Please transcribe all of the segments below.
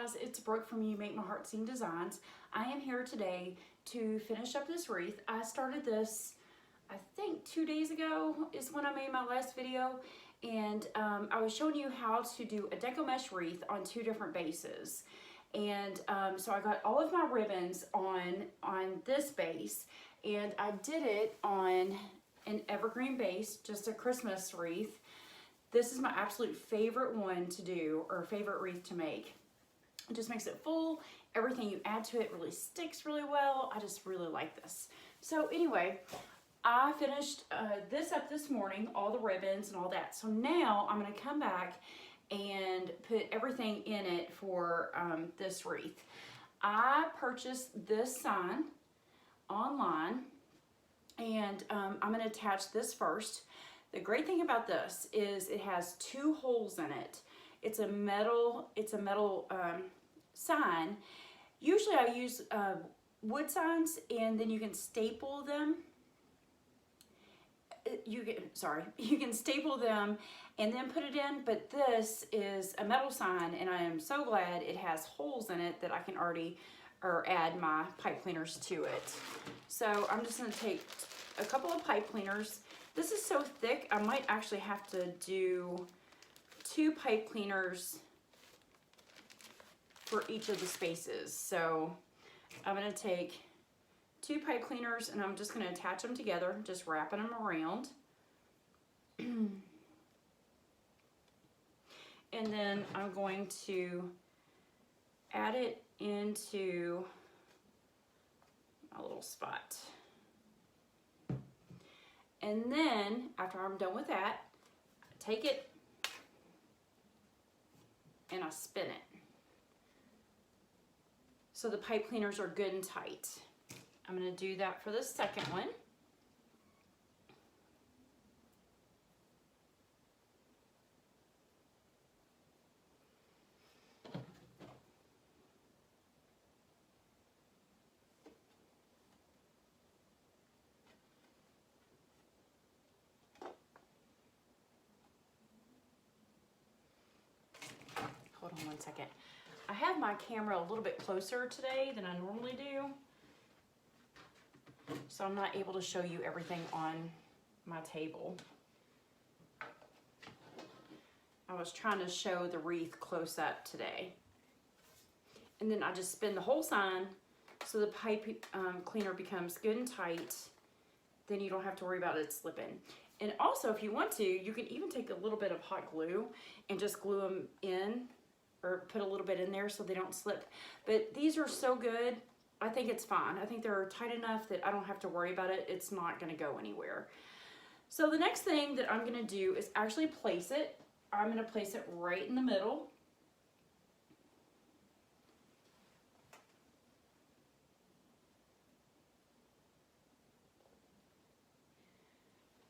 guys, it's Brooke from You Make My Heart Sing Designs. I am here today to finish up this wreath. I started this, I think 2 days ago is when I made my last video, and I was showing you how to do a DecoMesh wreath on 2 different bases. And so I got all of my ribbons on this base, and I did it on an evergreen base, just a Christmas wreath. This is my absolute favorite one to do, or favorite wreath to make. It just makes it full. Everything you add to it really sticks really well. I just really like this. So anyway, I finished this up this morning, all the ribbons and all that. So now I'm gonna come back and put everything in it for this wreath. I purchased this sign online, and I'm gonna attach this first. The great thing about this is it has 2 holes in it. It's a metal sign. Usually I use wood signs, and then you can staple them. You can staple them and then put it in, but this is a metal sign, and I am so glad it has holes in it that I can already add my pipe cleaners to it. So I'm just going to take a couple of pipe cleaners. This is so thick, I might actually have to do 2 pipe cleaners for each of the spaces. So I'm going to take 2 pipe cleaners, and I'm just going to attach them together, just wrapping them around. And then I'm going to add it into a little spot. And then after I'm done with that, I take it and I spin it. So the pipe cleaners are good and tight. I'm going to do that for the second one. Hold on one second. I have my camera a little bit closer today than I normally do, so I'm not able to show you everything on my table. I was trying to show the wreath close up today. And then I just spin the whole sign so the pipe cleaner becomes good and tight. Then you don't have to worry about it slipping. And also, if you want to, you can even take a little bit of hot glue and just glue them in, or put a little bit in there so they don't slip. But these are so good, I think it's fine. I think they're tight enough that I don't have to worry about it. It's not gonna go anywhere. So the next thing that I'm gonna do is actually place it. I'm gonna place it right in the middle.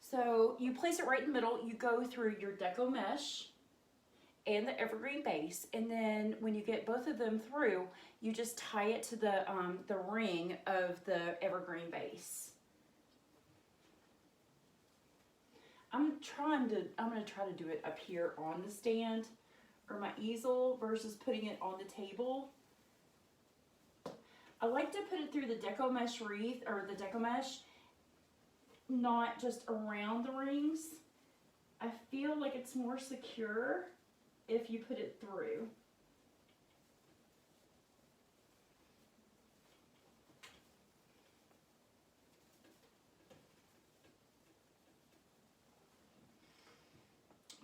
So you place it right in the middle, you go through your DecoMesh and the evergreen base, and then when you get both of them through, you just tie it to the ring of the evergreen base. I'm gonna try to do it up here on the stand or my easel versus putting it on the table. I like to put it through the DecoMesh wreath, or the DecoMesh, not just around the rings. I feel like it's more secure if you put it through.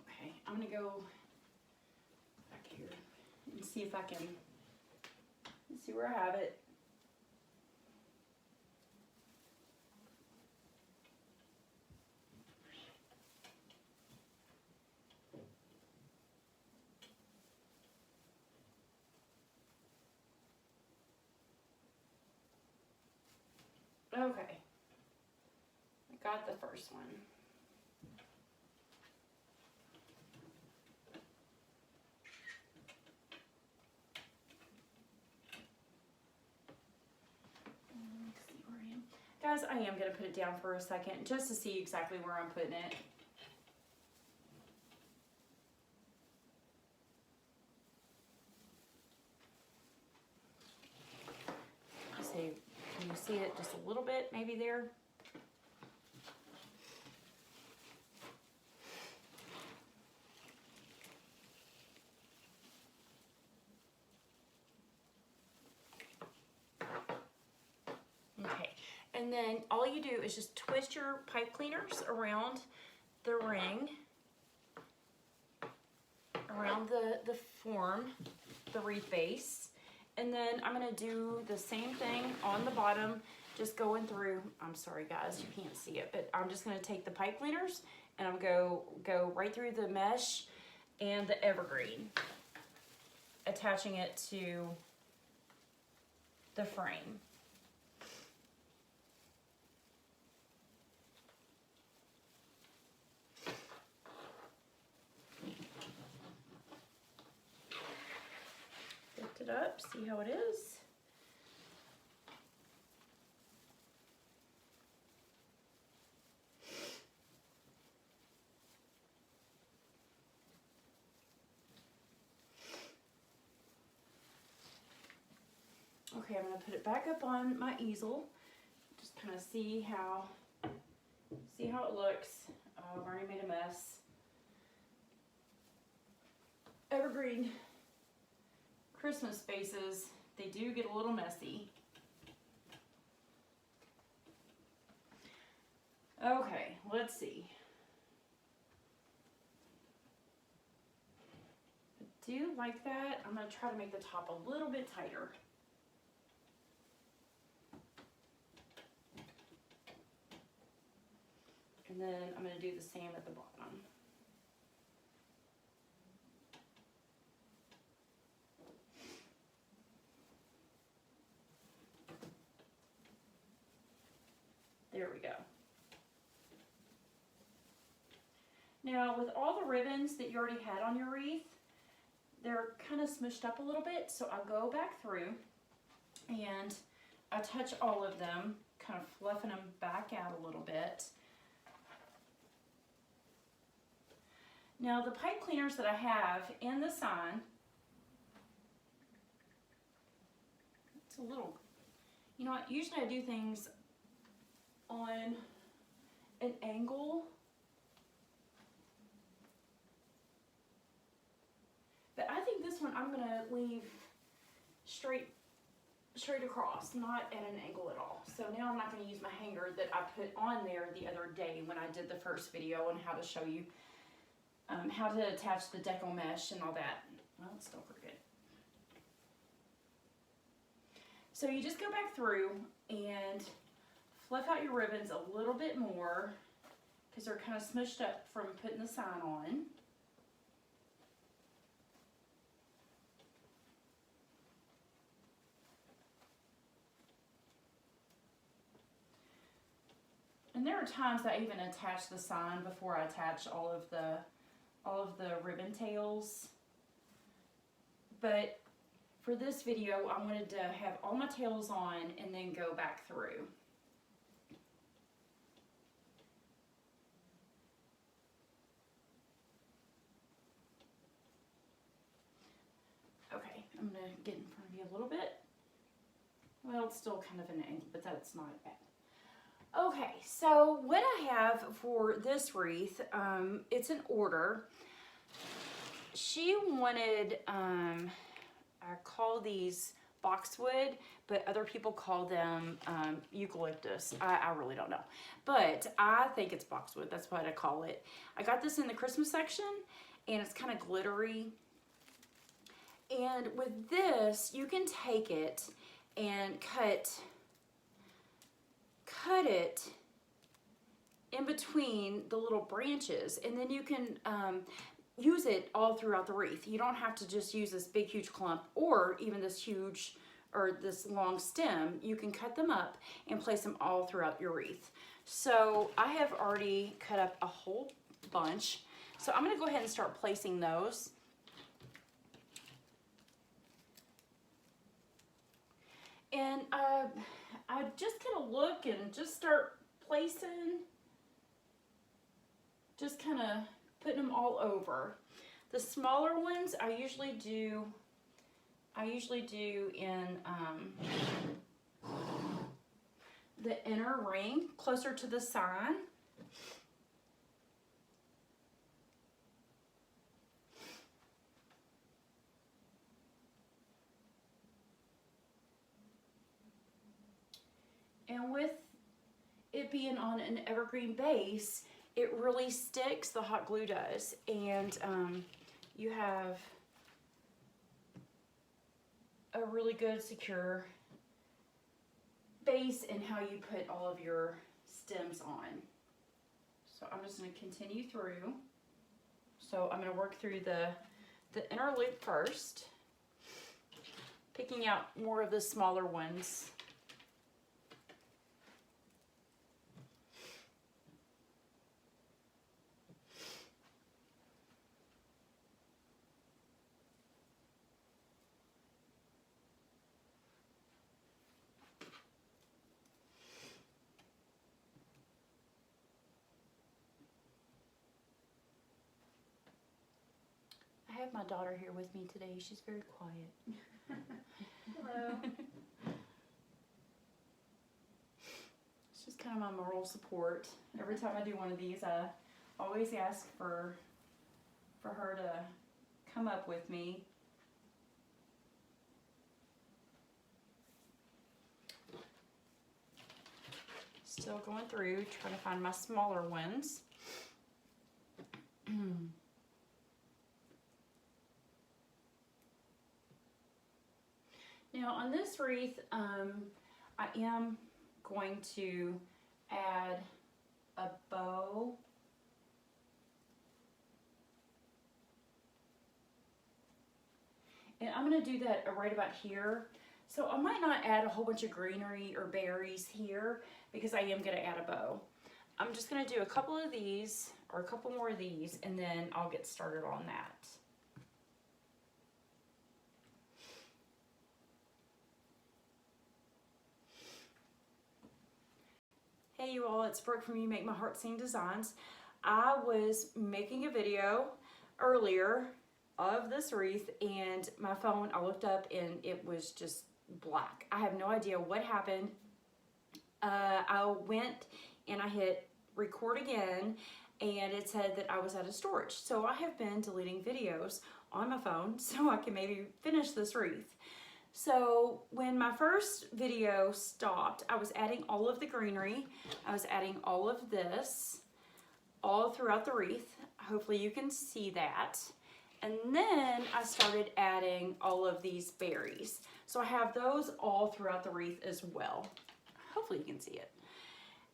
Okay, I'm gonna go back here and see if I can see where I have it. Okay, I got the first one. Let's see where I am. Guys, I am going to put it down for a second just to see exactly where I'm putting it. see it just a little bit, maybe there. Okay, and then all you do is just twist your pipe cleaners around the ring, around the form, the wreath base. And then I'm gonna do the same thing on the bottom, just going through, I'm sorry guys, you can't see it, but I'm just gonna take the pipe cleaners and I'm go right through the mesh and the evergreen, attaching it to the frame. Lift it up, see how it is. Okay, I'm gonna put it back up on my easel. Just kind of see how it looks. I've already made a mess. Evergreen Christmas spaces, they do get a little messy. Okay, let's see. I do like that. I'm gonna try to make the top a little bit tighter. And then I'm going to do the same at the bottom. There we go. Now with all the ribbons that you already had on your wreath, they're kind of smushed up a little bit, so I'll go back through and I touch all of them, kind of fluffing them back out a little bit. Now the pipe cleaners that I have in the sign, it's a little, you know what, usually I do things on an angle, but I think this one I'm gonna leave straight across, not at an angle at all. So now I'm not gonna use my hanger that I put on there the other day when I did the first video on how to show you how to attach the DecoMesh and all that. Well, it's still crooked. So you just go back through and fluff out your ribbons a little bit more because they're kind of smushed up from putting the sign on. And there are times I even attach the sign before I attach all of the ribbon tails. But for this video, I wanted to have all my tails on and then go back through. Okay, I'm gonna get in front of you a little bit. Well, it's still kind of an angle, but that's not bad. Okay, so what I have for this wreath, it's an order. She wanted, I call these boxwood, but other people call them eucalyptus. I really don't know, but I think it's boxwood. That's what I call it. I got this in the Christmas section, and it's kind of glittery. And with this, you can take it and cut it in between the little branches, and then you can use it all throughout the wreath. You don't have to just use this big huge clump or even this huge or this long stem. You can cut them up and place them all throughout your wreath. So I have already cut up a whole bunch, so I'm going to go ahead and start placing those. And I just kind of look and just start placing, just kind of putting them all over. The smaller ones I usually do in the inner ring closer to the sign. And with it being on an evergreen base, it really sticks, the hot glue does. And you have a really good secure base in how you put all of your stems on. So I'm just going to continue through. So I'm going to work through the inner loop first, picking out more of the smaller ones. I have my daughter here with me today. She's very quiet. Hello. She's kind of my moral support. Every time I do one of these, I always ask for her to come up with me. Still going through, trying to find my smaller ones. Now on this wreath, I am going to add a bow. And I'm going to do that right about here. So I might not add a whole bunch of greenery or berries here because I am going to add a bow. I'm just going to do a couple of these or a couple more of these, and then I'll get started on that. Hey you all, it's Brooke from You Make My Heart Sing Designs. I was making a video earlier of this wreath and my phone, I looked up and it was just black. I have no idea what happened. I went and I hit record again and it said that I was out of storage. So I have been deleting videos on my phone so I can maybe finish this wreath. So when my first video stopped, I was adding all of the greenery. I was adding all of this all throughout the wreath. Hopefully you can see that. And then I started adding all of these berries. So I have those all throughout the wreath as well. Hopefully you can see it.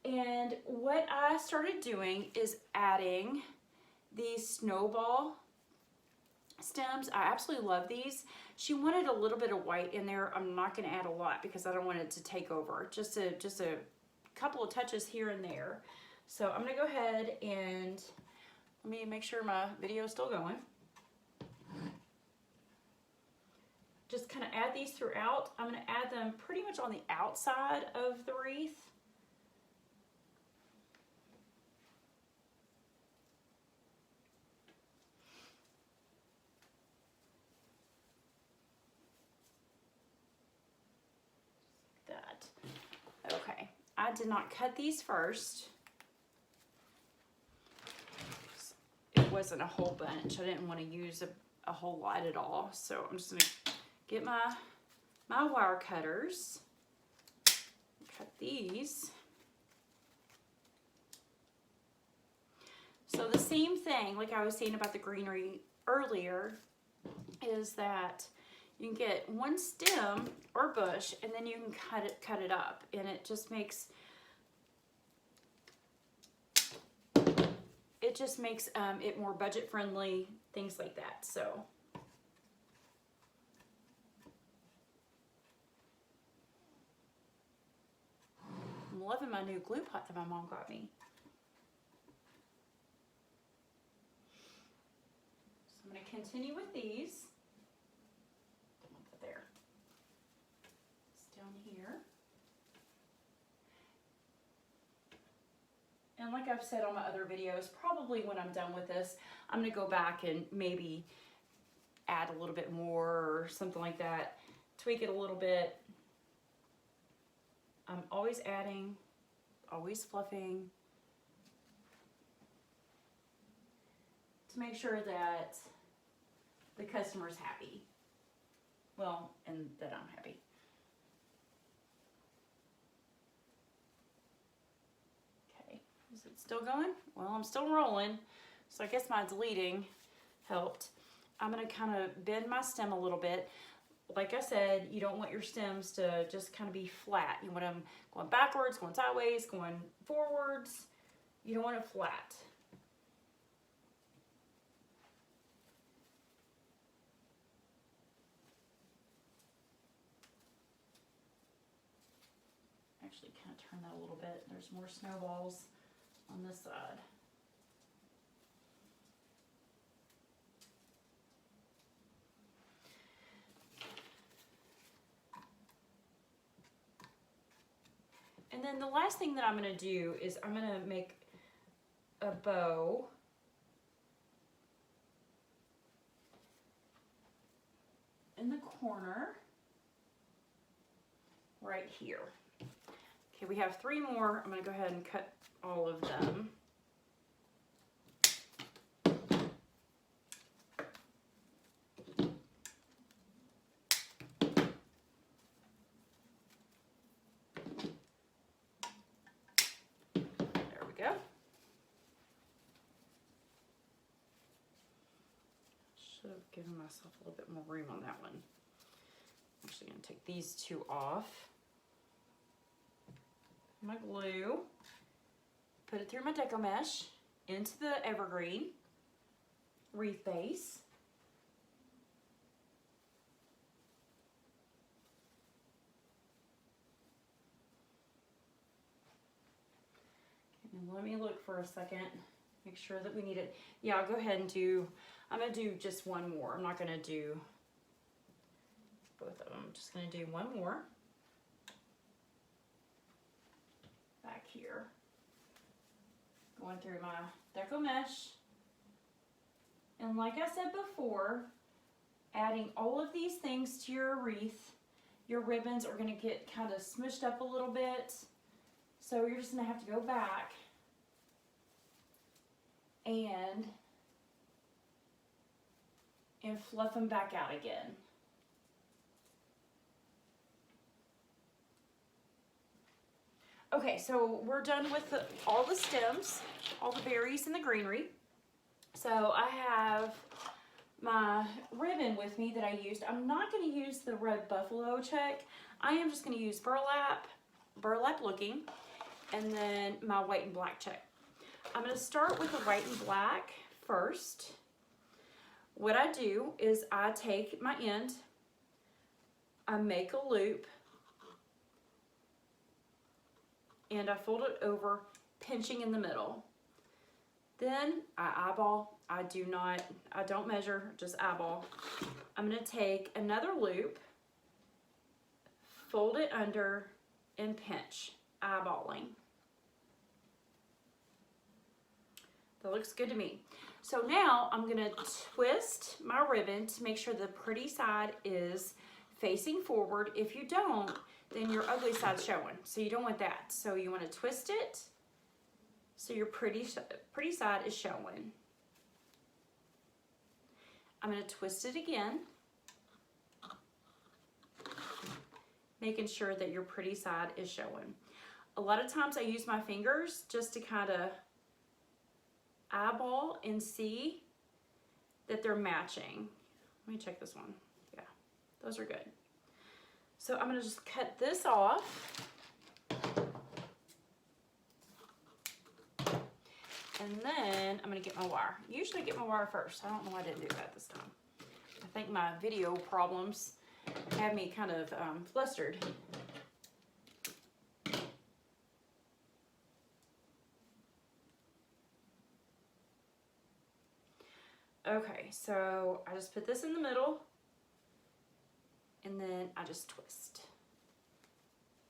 And what I started doing is adding these snowball stems. I absolutely love these. She wanted a little bit of white in there. I'm not going to add a lot because I don't want it to take over. Just a couple of touches here and there. So I'm going to go ahead and let me make sure my video is still going. Just kind of add these throughout. I'm going to add them pretty much on the outside of the wreath. Okay, I did not cut these first. It wasn't a whole bunch. I didn't want to use a whole lot at all. So I'm just going to get my wire cutters, cut these. So the same thing, like I was saying about the greenery earlier, is that you can get one stem or bush and then you can cut it up, and it just makes it more budget friendly, things like that. So I'm loving my new glue pot that my mom got me. So I'm going to continue with these. There. It's down here. And like I've said on my other videos, probably when I'm done with this, I'm going to go back and maybe add a little bit more or something like that. Tweak it a little bit. I'm always adding, always fluffing to make sure that the customer's happy. Well, and that I'm happy. Okay, is it still going? Well, I'm still rolling, so I guess my deleting helped. I'm gonna kind of bend my stem a little bit. Like I said, you don't want your stems to just kind of be flat. You want them going backwards, going sideways, going forwards. You don't want it flat. Actually, kind of turn that a little bit. There's more snowballs on this side. And then the last thing that I'm going to do is I'm going to make a bow. In the corner right here. Okay, we have 3 more. I'm going to go ahead and cut all of them. There we go. Should have given myself a little bit more room on that one. I'm actually going to take these 2 off. My glue, put it through my DecoMesh into the Evergreen wreath base. And let me look for a second, make sure that we need it. Yeah, I'll go ahead and do, I'm going to do just 1 more. I'm not going to do both of them. I'm just going to do 1 more. Back here, going through my DecoMesh, and like I said before, adding all of these things to your wreath, your ribbons are going to get kind of smushed up a little bit, so you're just going to have to go back and fluff them back out again. Okay, so we're done with all the stems, all the berries and the greenery. So I have my ribbon with me that I used. I'm not going to use the red buffalo check. I am just going to use burlap looking, and then my white and black check. I'm going to start with the white and black first. What I do is I take my end, I make a loop, and I fold it over, pinching in the middle. Then I eyeball. I don't measure, just eyeball. I'm gonna take another loop, fold it under, and pinch, eyeballing. That looks good to me. So now I'm gonna twist my ribbon to make sure the pretty side is facing forward. If you don't, then your ugly side's showing. So you don't want that. So you want to twist it so your pretty side is showing. I'm going to twist it again, making sure that your pretty side is showing. A lot of times I use my fingers just to kind of eyeball and see that they're matching. Let me check this one. Yeah, those are good. So I'm going to just cut this off. And then I'm going to get my wire. Usually I get my wire first. I don't know why I didn't do that this time. I think my video problems have me kind of flustered. Okay, so I just put this in the middle. And then I just twist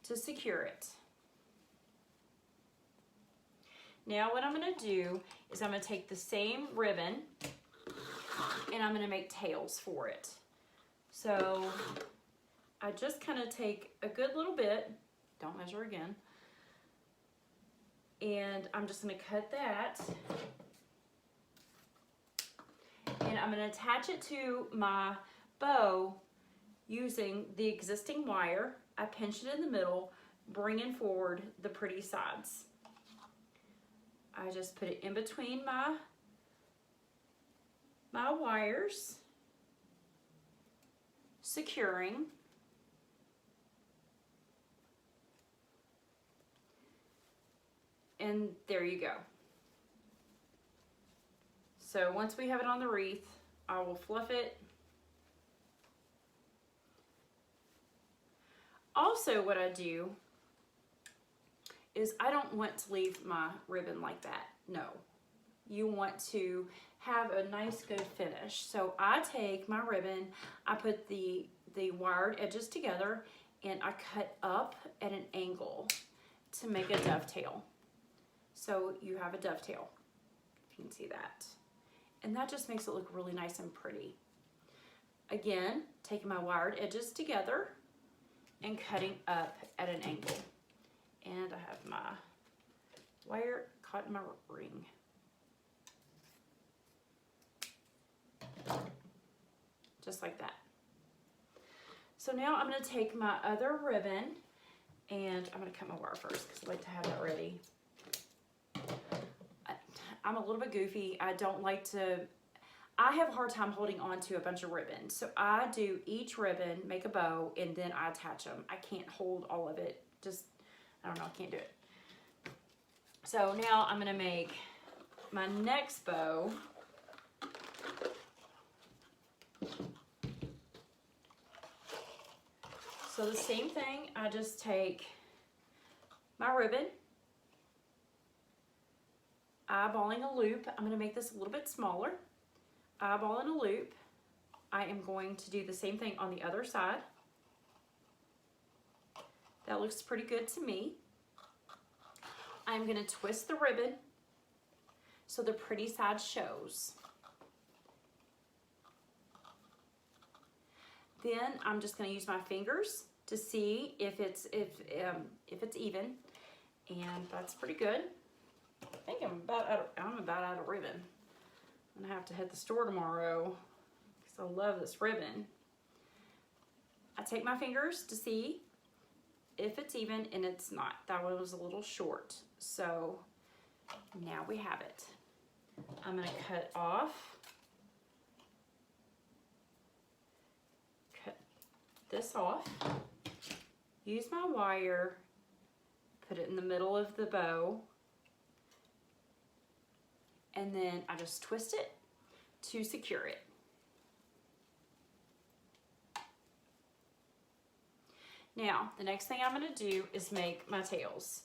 to secure it. Now what I'm going to do is I'm going to take the same ribbon and I'm going to make tails for it. So I just kind of take a good little bit don't measure again. And I'm just going to cut that. And I'm going to attach it to my bow using the existing wire. I pinch it in the middle, bringing forward the pretty sides. I just put it in between my wires, securing. And there you go. So once we have it on the wreath, I will fluff it. Also, what I do is I don't want to leave my ribbon like that. No, you want to have a nice good finish. So I take my ribbon, I put the wired edges together, and I cut up at an angle to make a dovetail. So you have a dovetail, if you can see that. And that just makes it look really nice and pretty. Again, taking my wired edges together and cutting up at an angle. And I have my wire caught in my ring. Just like that. So now I'm going to take my other ribbon, and I'm going to cut my wire first because I like to have that ready. I'm a little bit goofy. I don't like to, I have a hard time holding on to a bunch of ribbons. So I do each ribbon, make a bow, and then I attach them. I can't hold all of it. Just, I don't know, I can't do it. So now I'm going to make my next bow. So the same thing, I just take my ribbon, eyeballing a loop. I'm going to make this a little bit smaller. Eyeballing a loop. I am going to do the same thing on the other side. That looks pretty good to me. I'm going to twist the ribbon so the pretty side shows. Then I'm just going to use my fingers to see if it's even, and that's pretty good. I think I'm about out of ribbon. I'm gonna have to hit the store tomorrow because I love this ribbon. I take my fingers to see if it's even, and it's not. That one was a little short. So now we have it. I'm gonna cut this off, use my wire, put it in the middle of the bow, and then I just twist it to secure it. Now, the next thing I'm going to do is make my tails.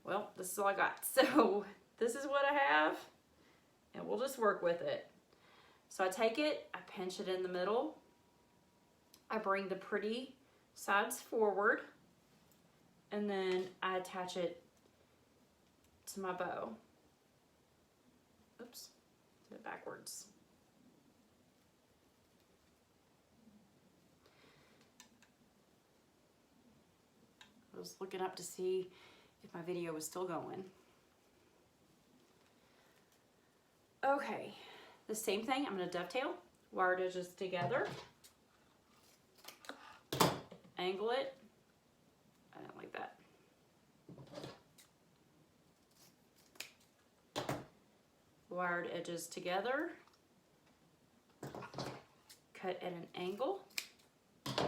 Well, this is all I got. So this is what I have, and we'll just work with it. So I take it, I pinch it in the middle, I bring the pretty sides forward, and then I attach it to my bow. Oops, did it backwards. I was looking up to see if my video was still going. Okay, the same thing, I'm going to dovetail, wire edges together, angle it. I don't like that. Wired edges together, cut at an angle, got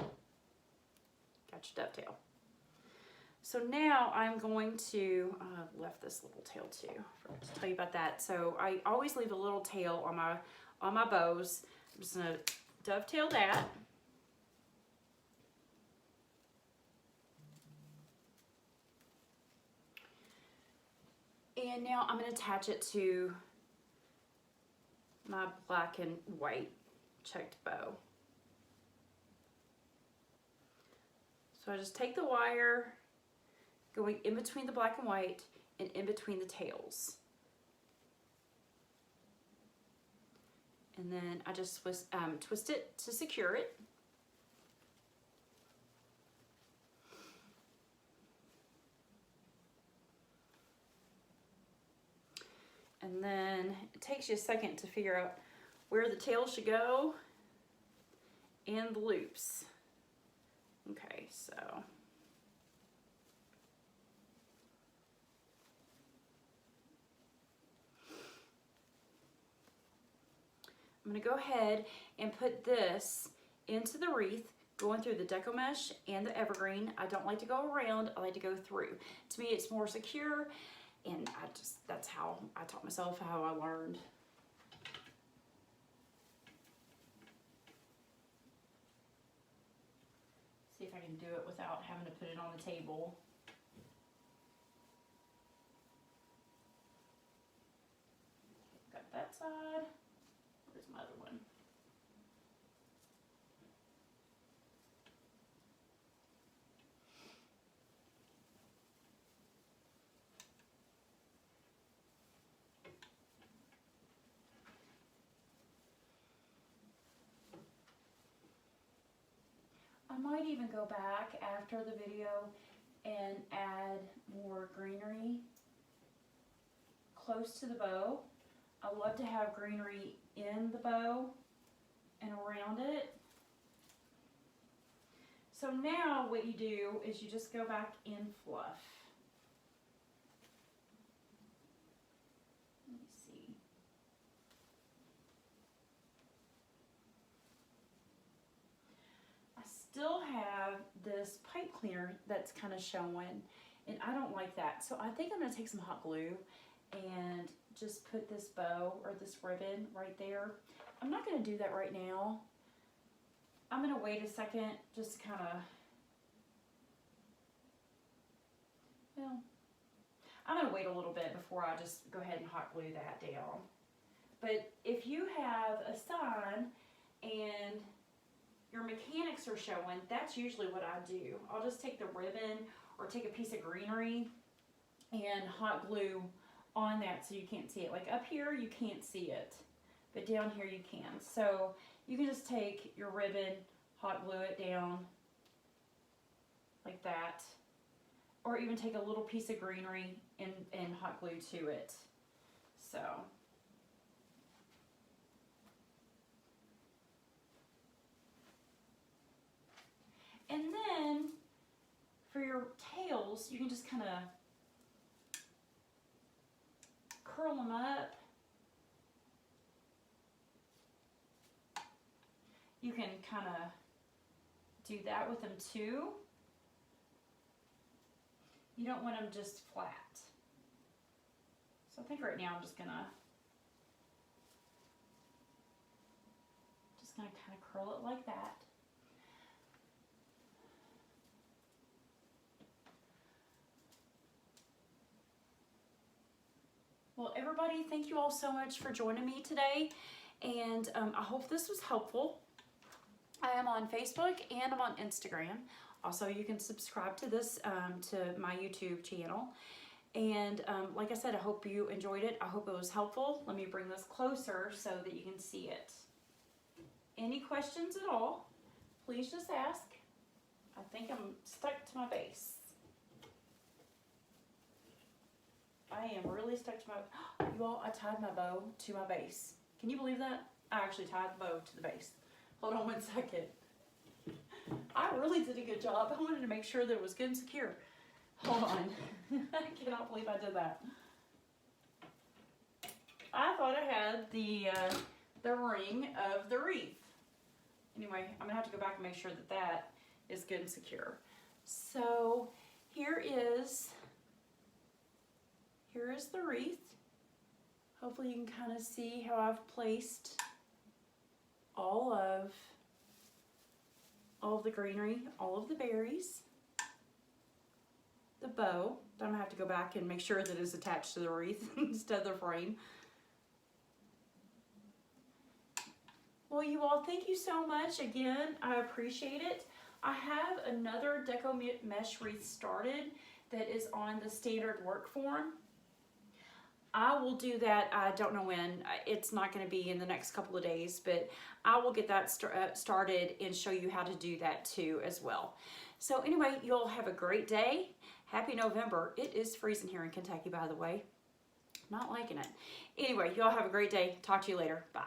your dovetail. So now I'm going to, left this little tail too, I forgot to tell you about that. So I always leave a little tail on my bows. I'm just gonna dovetail that. And now I'm gonna attach it to my black and white checked bow. So I just take the wire going in between the black and white and in between the tails. And then I just twist it to secure it. And then it takes you a second to figure out where the tail should go and the loops. Okay, so I'm going to go ahead and put this into the wreath, going through the DecoMesh and the Evergreen. I don't like to go around, I like to go through. To me, it's more secure, and that's how I taught myself, how I learned. See if I can do it without having to put it on the table. Got that side. Where's my other one? I might even go back after the video and add more greenery close to the bow. I love to have greenery in the bow and around it. So now what you do is you just go back in fluff. Let me see. I still have this pipe cleaner that's kind of showing, and I don't like that. So I think I'm going to take some hot glue and just put this bow or this ribbon right there. I'm not going to do that right now. I'm going to wait a second, just kind of, well, I'm going to wait a little bit before I just go ahead and hot glue that down. But if you have a sign and your mechanics are showing, that's usually what I do. I'll just take the ribbon or take a piece of greenery and hot glue on that so you can't see it. Like up here you can't see it, but down here you can. So you can just take your ribbon, hot glue it down like that, or even take a little piece of greenery and hot glue to it. So and then for your tails, you can just kind of curl them up. You can kind of do that with them too. You don't want them just flat. So I think right now I'm just gonna kind of curl it like that. Well, everybody, thank you all so much for joining me today, and I hope this was helpful. I am on Facebook and I'm on Instagram. Also, you can subscribe to this, to my YouTube channel. And like I said, I hope you enjoyed it. I hope it was helpful. Let me bring this closer so that you can see it. Any questions at all, please just ask. I think I'm stuck to my base. I am really stuck to my, you all, I tied my bow to my base. Can you believe that? I actually tied the bow to the base. Hold on 1 second. I really did a good job. I wanted to make sure that it was good and secure. Hold on. I cannot believe I did that. I thought I had the ring of the wreath. Anyway, I'm gonna have to go back and make sure that that is good and secure. So here is the wreath. Hopefully you can kind of see how I've placed all of the greenery, all of the berries, the bow. I'm gonna have to go back and make sure that it's attached to the wreath instead of the frame. Well, you all, thank you so much again. I appreciate it. I have another DecoMesh wreath started that is on the standard work form. I will do that, I don't know when. It's not going to be in the next couple of days, but I will get that started and show you how to do that too as well. So anyway, you all have a great day. Happy November. It is freezing here in Kentucky, by the way. Not liking it. Anyway, y'all have a great day. Talk to you later. Bye.